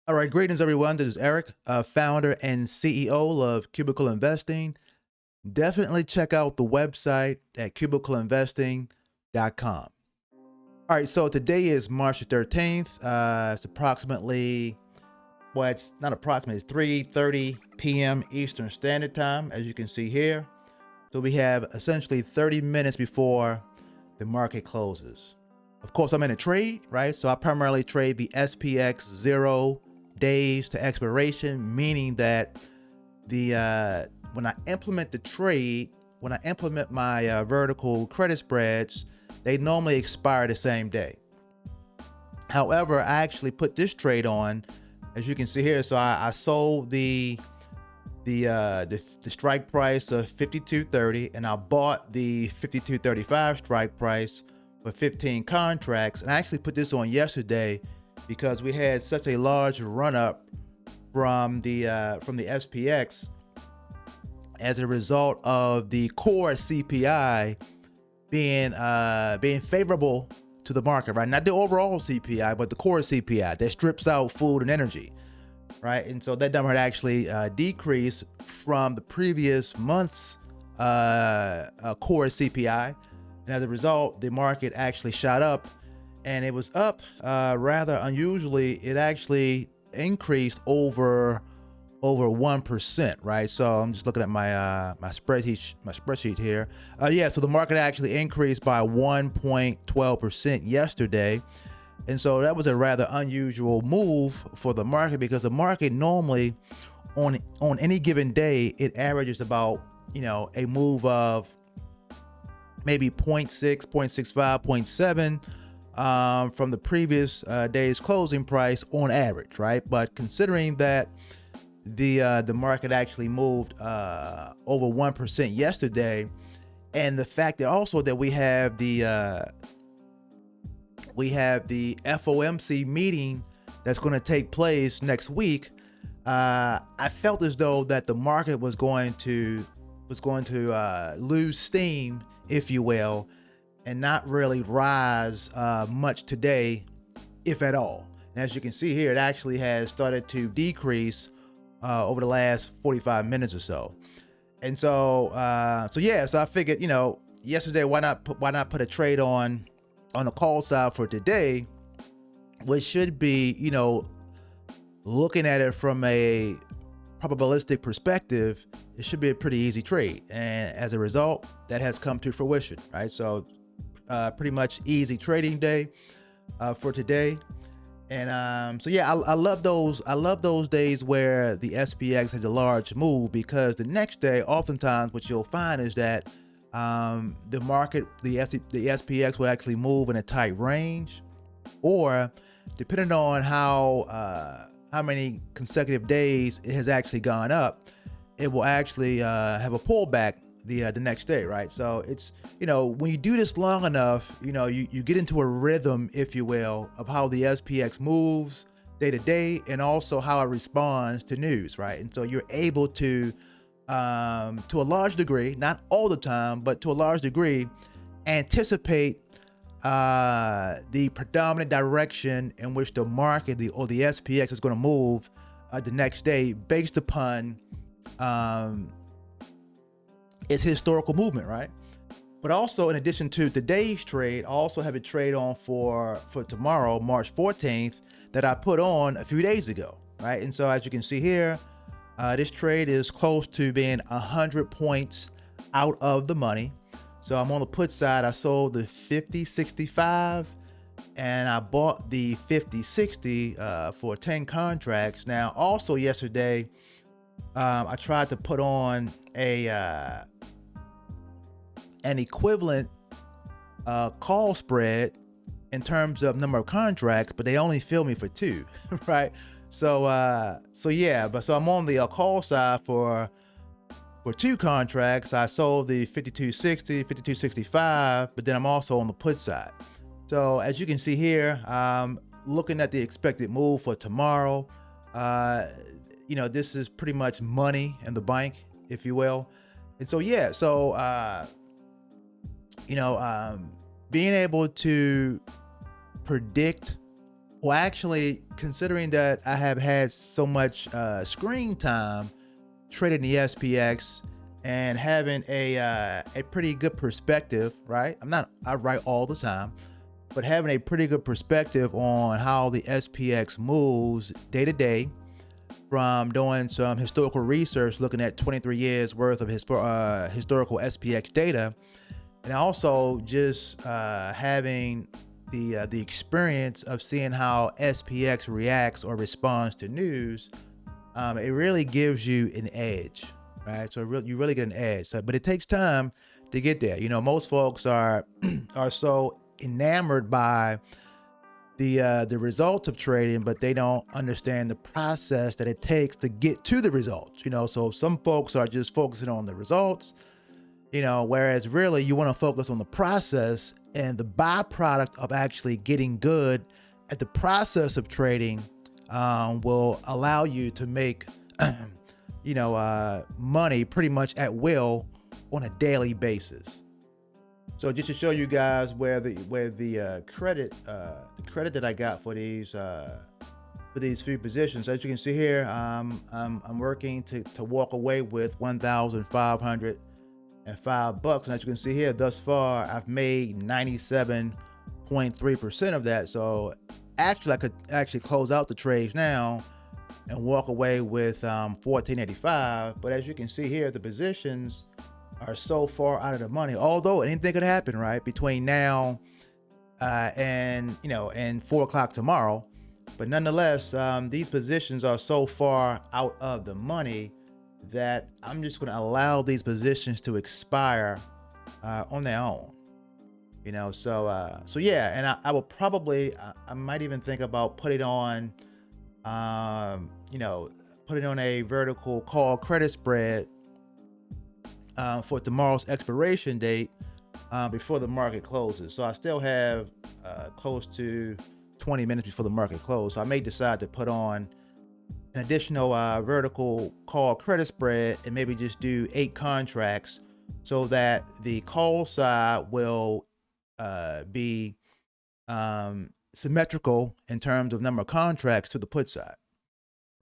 All right, greetings everyone. This is Eric, founder and CEO of Cubicle Investing. Definitely check out the website at cubicleinvesting.com. All right, so today is March the 13th. It's approximately, well, it's not approximately, it's 3:30 p.m. Eastern Standard Time, as you can see here. So we have essentially 30 minutes before the market closes. Of course, I'm in a trade, right? So I primarily trade the SPX 0 days to expiration, meaning that when I implement the trade, when I implement my vertical credit spreads, they normally expire the same day. However, I actually put this trade on, as you can see here. So I sold the strike price of 52.30, and I bought the 52.35 strike price for 15 contracts. And I actually put this on yesterday because we had such a large run up from the SPX as a result of the core CPI being favorable to the market, right? Not the overall CPI, but the core CPI that strips out food and energy, right? And so that number had actually decreased from the previous month's core CPI. And as a result, the market actually shot up, and it was up rather unusually. It actually increased over 1%, right? So I'm just looking at my my spreadsheet here. Yeah, so the market actually increased by 1.12% yesterday. And so that was a rather unusual move for the market, because the market normally on any given day, it averages about, a move of maybe 0.6, 0.65, 0.7 from the previous day's closing price on average, right? But considering that the market actually moved over 1% yesterday, and the fact that also that we have the FOMC meeting that's going to take place next week, I felt as though that the market was going to lose steam, if you will, and not really rise much today, if at all. And as you can see here, it actually has started to decrease over the last 45 minutes or so. And so so I figured, yesterday, why not put a trade on the call side for today, which should be, looking at it from a probabilistic perspective, it should be a pretty easy trade. And as a result, that has come to fruition, right? So pretty much easy trading day for today. And so yeah, I love those days where the SPX has a large move, because the next day, oftentimes what you'll find is that the market, the SPX will actually move in a tight range, or depending on how many consecutive days it has actually gone up, it will actually have a pullback the next day, right? So it's, when you do this long enough, you get into a rhythm, if you will, of how the SPX moves day to day, and also how it responds to news, right? And so you're able to a large degree, not all the time, but to a large degree, anticipate the predominant direction in which the market, or the SPX, is going to move the next day, based upon its historical movement, right? But also, in addition to today's trade, I also have a trade on for tomorrow, March 14th, that I put on a few days ago, right? And so as you can see here, this trade is close to being 100 points out of the money. So I'm on the put side. I sold the 50.65 and I bought the 50.60 for 10 contracts. Now, also yesterday, I tried to put on an equivalent call spread in terms of number of contracts, but they only fill me for 2, right? So I'm on the call side for 2 contracts. I sold the 52.60, 52.65, but then I'm also on the put side. So as you can see here, looking at the expected move for tomorrow, this is pretty much money in the bank, if you will. And so being able to predict Well, actually, considering that I have had so much screen time trading the SPX and having a pretty good perspective, right? I write all the time, but having a pretty good perspective on how the SPX moves day to day, from doing some historical research, looking at 23 years worth of historical SPX data, and also just having the experience of seeing how SPX reacts or responds to news. It really gives you an edge, right? So you really get an edge. But it takes time to get there. Most folks are are so enamored by the results of trading, but they don't understand the process that it takes to get to the results. So some folks are just focusing on the results, whereas really you want to focus on the process, and the byproduct of actually getting good at the process of trading will allow you to make money pretty much at will on a daily basis. So just to show you guys where the credit that I got for these few positions, as you can see here, I'm working to walk away with $1,505, and as you can see here, thus far I've made 97.3% of that. So actually, I could actually close out the trades now and walk away with $1,485. But as you can see here, the positions are so far out of the money. Although anything could happen, right, between now and 4 o'clock tomorrow. But nonetheless, these positions are so far out of the money that I'm just going to allow these positions to expire on their own. So yeah, and I will probably, I might even think about putting on a vertical call credit spread for tomorrow's expiration date before the market closes. So I still have close to 20 minutes before the market closes. So I may decide to put on an additional vertical call credit spread and maybe just do 8 contracts, so that the call side will be symmetrical in terms of number of contracts to the put side.